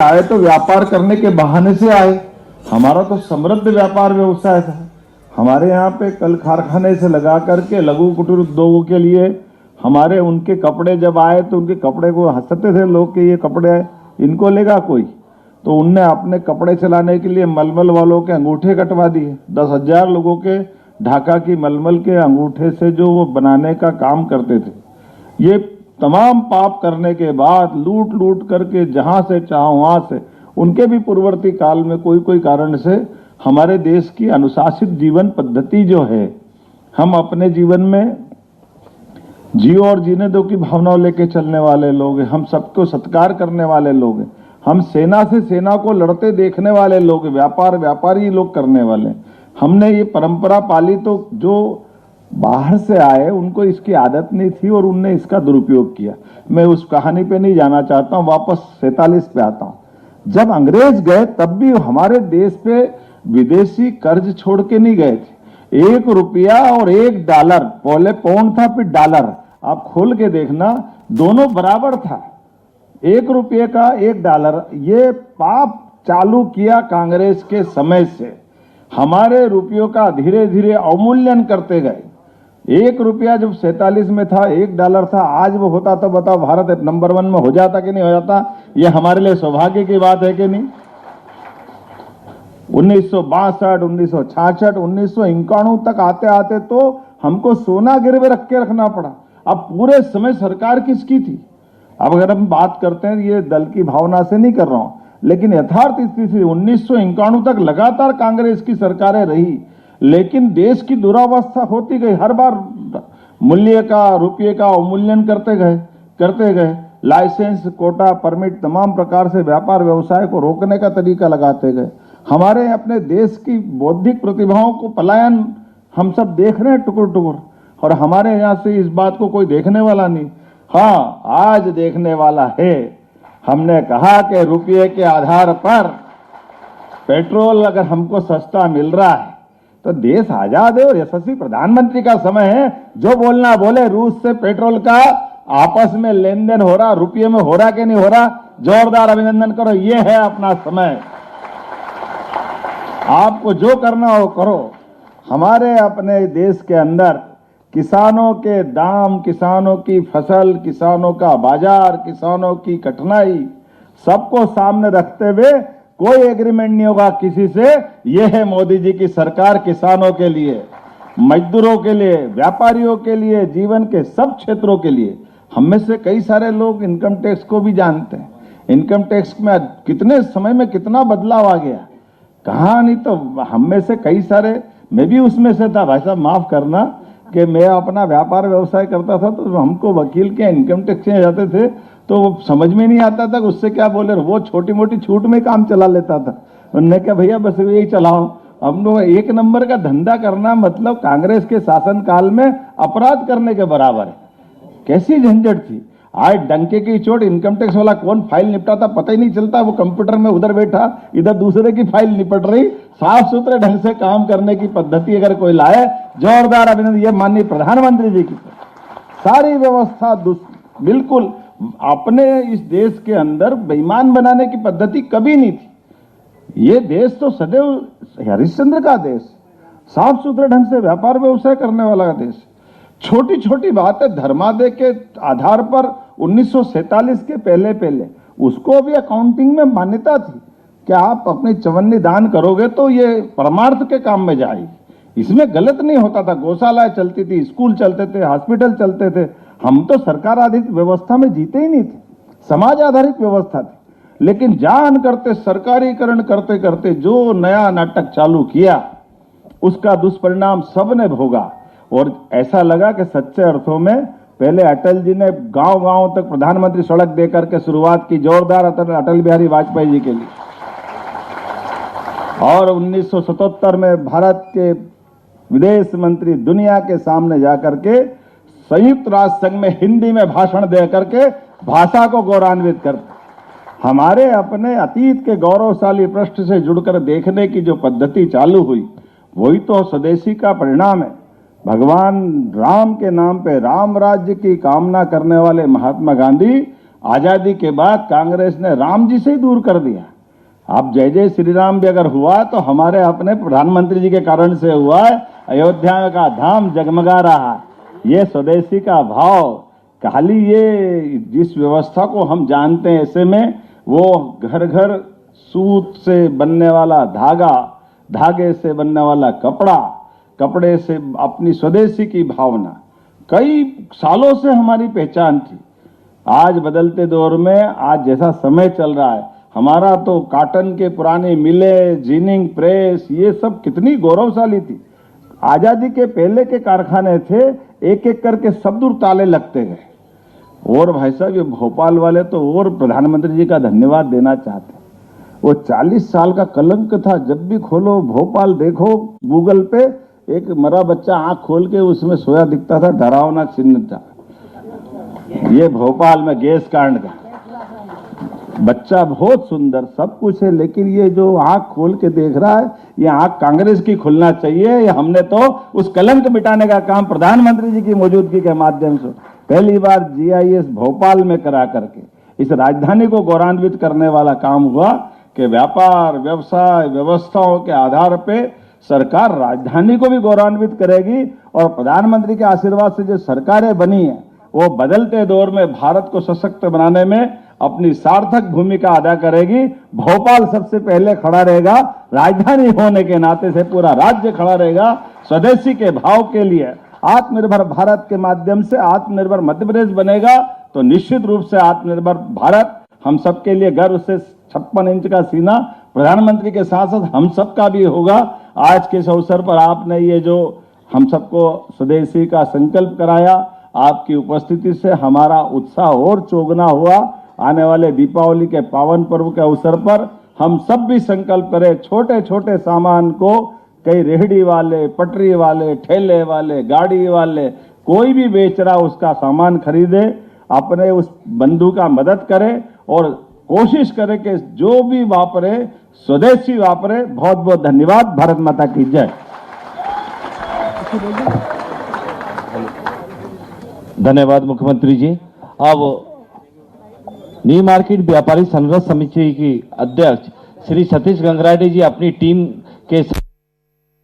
आए तो व्यापार करने के बहाने से आए। हमारा तो समृद्ध व्यापार व्यवसाय था। हमारे यहाँ पे कल कारखाने से लगा करके लघु कुटीर उद्योगों के लिए हमारे उनके कपड़े जब आए तो उनके कपड़े को हंसते थे लोग कि ये कपड़े इनको लेगा कोई, तो उनने अपने कपड़े चलाने के लिए मलमल वालों के अंगूठे कटवा दिए। 10,000 लोगों के ढाका की मलमल के अंगूठे से जो वो बनाने का काम करते थे। ये तमाम पाप करने के बाद लूट लूट करके जहां से चाहो वहां से उनके भी पूर्ववर्ती काल में कोई कारण से हमारे देश की अनुशासित जीवन पद्धति जो है, हम अपने जीवन में जियो और जीने दो की भावना लेके चलने वाले लोग हैं। हम सबको सत्कार करने वाले लोग हैं। हम सेना से सेना को लड़ते देखने वाले लोग हैं। व्यापारी लोग करने वाले। हमने ये परंपरा पाली, तो जो बाहर से आए उनको इसकी आदत नहीं थी और उनने इसका दुरुपयोग किया। मैं उस कहानी पे नहीं जाना चाहता हूँ, वापस 47 पे आता हूँ। जब अंग्रेज गए तब भी हमारे देश पे विदेशी कर्ज छोड़ के नहीं गए थे। 1 रुपया और 1 डॉलर, पहले पाउंड था फिर डॉलर, आप खोल के देखना दोनों बराबर था। 1 रुपये का 1 डॉलर, ये पाप चालू किया कांग्रेस के समय से। हमारे रुपयों का धीरे धीरे अवमूल्यन करते गए। 1 रुपया जब 47 में था, 1 डॉलर था, आज वो होता तो बताओ भारत नंबर 1 में हो जाता कि नहीं हो जाता? ये हमारे लिए सौभाग्य की बात है कि नहीं? 1962, 1966, 1991 तक आते आते तो हमको सोना गिरवे रख के रखना पड़ा। अब पूरे समय सरकार किसकी थी? अब अगर हम बात करते हैं, ये दल की भावना से नहीं कर रहा हूं, लेकिन यथार्थ स्थिति 1991 तक लगातार कांग्रेस की सरकारें रही, लेकिन देश की दुरावस्था होती गई। हर बार मूल्य का, रुपये का अवमूल्यन करते गए। लाइसेंस, कोटा, परमिट, तमाम प्रकार से व्यापार व्यवसाय को रोकने का तरीका लगाते गए। हमारे अपने देश की बौद्धिक प्रतिभाओं को पलायन हम सब देख रहे हैं टुकुर टुकुर, और हमारे यहाँ से इस बात को कोई देखने वाला नहीं। हाँ, आज देखने वाला है। हमने कहा कि रुपये के आधार पर पेट्रोल अगर हमको सस्ता मिल रहा है तो देश आजाद है और यशस्वी प्रधानमंत्री का समय है। जो बोलना बोले, रूस से पेट्रोल का आपस में लेन देन हो रहा, रुपये में हो रहा कि नहीं हो रहा, जोरदार अभिनंदन करो। ये है अपना समय, आपको जो करना हो करो। हमारे अपने देश के अंदर किसानों के दाम, किसानों की फसल, किसानों का बाजार, किसानों की कठिनाई सबको सामने रखते हुए कोई एग्रीमेंट नहीं होगा किसी से। यह है मोदी जी की सरकार किसानों के लिए, मजदूरों के लिए, व्यापारियों के लिए, जीवन के सब क्षेत्रों के लिए। हम में से कई सारे लोग इनकम टैक्स को भी जानते हैं। इनकम टैक्स में कितने समय में कितना बदलाव आ गया, कहा नहीं तो हम में से कई सारे, मैं भी उसमें से था। भाई साहब माफ करना कि मैं अपना व्यापार व्यवसाय करता था, तो हमको वकील के इनकम टैक्स में जाते थे तो समझ में नहीं आता था उससे क्या बोले, वो छोटी मोटी छूट में काम चला लेता था। उन्होंने कहा भैया बस यही चलाओ। हम लोग 1 नंबर का धंधा करना मतलब कांग्रेस के शासन काल में अपराध करने के बराबर है। कैसी झंझट थी। आज डंके की चोट इनकम टैक्स वाला कौन फाइल निपटाता पता ही नहीं चलता। वो कंप्यूटर में उधर बैठा, इधर दूसरे की फाइल निपट रही। साफ सुथरे ढंग से काम करने की पद्धति अगर कोई लाए, जोरदार अभिनंदन। ये माननीय प्रधानमंत्री जी की सारी व्यवस्था बिल्कुल अपने इस देश के अंदर बेईमान बनाने की पद्धति कभी नहीं थी। ये देश तो सदैव हरिश्चंद्र का देश, साफ सुथरे ढंग से व्यापार व्यवसाय करने वाला देश। छोटी छोटी बातें धर्मादय के आधार पर 1947 के पहले उसको भी अकाउंटिंग में मान्यता थी कि आप अपनी चवन्नी दान करोगे तो ये परमार्थ के काम में जाएगी। इसमें गलत नहीं होता था। गौशालाएं चलती थी, स्कूल चलते थे, हॉस्पिटल चलते थे। हम तो सरकार आधारित व्यवस्था में जीते ही नहीं थे, समाज आधारित व्यवस्था थी। लेकिन जान करते सरकारीकरण करते करते जो नया नाटक चालू किया, उसका दुष्परिणाम सबने भोगा। और ऐसा लगा कि सच्चे अर्थों में पहले अटल जी ने गांव गांव तक प्रधानमंत्री सड़क देकर के शुरुआत की, जोरदार अटल बिहारी वाजपेयी जी के लिए। और 1977 में भारत के विदेश मंत्री दुनिया के सामने जाकर के संयुक्त राष्ट्र संघ में हिंदी में भाषण दे करके भाषा को गौरवान्वित करते। हमारे अपने अतीत के गौरवशाली पृष्ठ से जुड़कर देखने की जो पद्धति चालू हुई, वही तो स्वदेशी का परिणाम है। भगवान राम के नाम पे राम राज्य की कामना करने वाले महात्मा गांधी आजादी के बाद कांग्रेस ने राम जी से ही दूर कर दिया। अब जय जय श्री राम भी अगर हुआ तो हमारे अपने प्रधानमंत्री जी के कारण से हुआ है। अयोध्या का धाम जगमगा रहा है। ये स्वदेशी का भाव, खाली ये जिस व्यवस्था को हम जानते हैं ऐसे में वो घर घर सूत से बनने वाला धागा, धागे से बनने वाला कपड़ा, कपड़े से अपनी स्वदेशी की भावना कई सालों से हमारी पहचान थी। आज बदलते दौर में आज जैसा समय चल रहा है, हमारा तो काटन के पुराने मिले, जीनिंग प्रेस, ये सब कितनी गौरवशाली थी। आजादी के पहले के कारखाने थे, एक एक करके सब दूर ताले लगते गए। और भाई साहब ये भोपाल वाले तो और प्रधानमंत्री जी का धन्यवाद देना चाहते हैं। वो 40 साल का कलंक था। जब भी खोलो भोपाल देखो गूगल पे, एक मरा बच्चा आंख खोल के उसमें सोया दिखता था, डरावना चिन्ह था। ये भोपाल में गैस कांड का बच्चा बहुत सुंदर सब कुछ है, लेकिन ये जो आंख खोल के देख रहा है, ये आंख कांग्रेस की खुलना चाहिए। ये हमने तो उस कलंक मिटाने का काम प्रधानमंत्री जी की मौजूदगी के माध्यम से पहली बार जीआईएस भोपाल में करा करके इस राजधानी को गौरवान्वित करने वाला काम हुआ कि व्यापार, व्यवसाय, व्यवस्थाओं के आधार पे सरकार राजधानी को भी गौरवान्वित करेगी। और प्रधानमंत्री के आशीर्वाद से जो सरकारें बनी है वो बदलते दौर में भारत को सशक्त बनाने में अपनी सार्थक भूमिका अदा करेगी। भोपाल सबसे पहले खड़ा रहेगा, राजधानी होने के नाते से पूरा राज्य खड़ा रहेगा स्वदेशी के भाव के लिए। आत्मनिर्भर भारत के माध्यम से आत्मनिर्भर मध्य प्रदेश बनेगा तो निश्चित रूप से आत्मनिर्भर भारत हम सबके लिए गर्व से 56 इंच का सीना प्रधानमंत्री के साथ साथ हम सबका भी होगा। आज के इस अवसर पर आपने ये जो हम सबको स्वदेशी का संकल्प कराया, आपकी उपस्थिति से हमारा उत्साह और चौगुना हुआ। आने वाले दीपावली के पावन पर्व के अवसर पर हम सब भी संकल्प करें, छोटे छोटे सामान को कई रेहड़ी वाले, पटरी वाले, ठेले वाले, गाड़ी वाले, कोई भी बेच रहा उसका सामान खरीदे, अपने उस बंधु का मदद करे और कोशिश करें कि जो भी वापरे स्वदेशी वापरे। बहुत बहुत धन्यवाद। भारत माता की जय। धन्यवाद मुख्यमंत्री जी। अब न्यू मार्केट व्यापारी संघर्ष समिति की अध्यक्ष श्री सतीश गंगराटे जी अपनी टीम के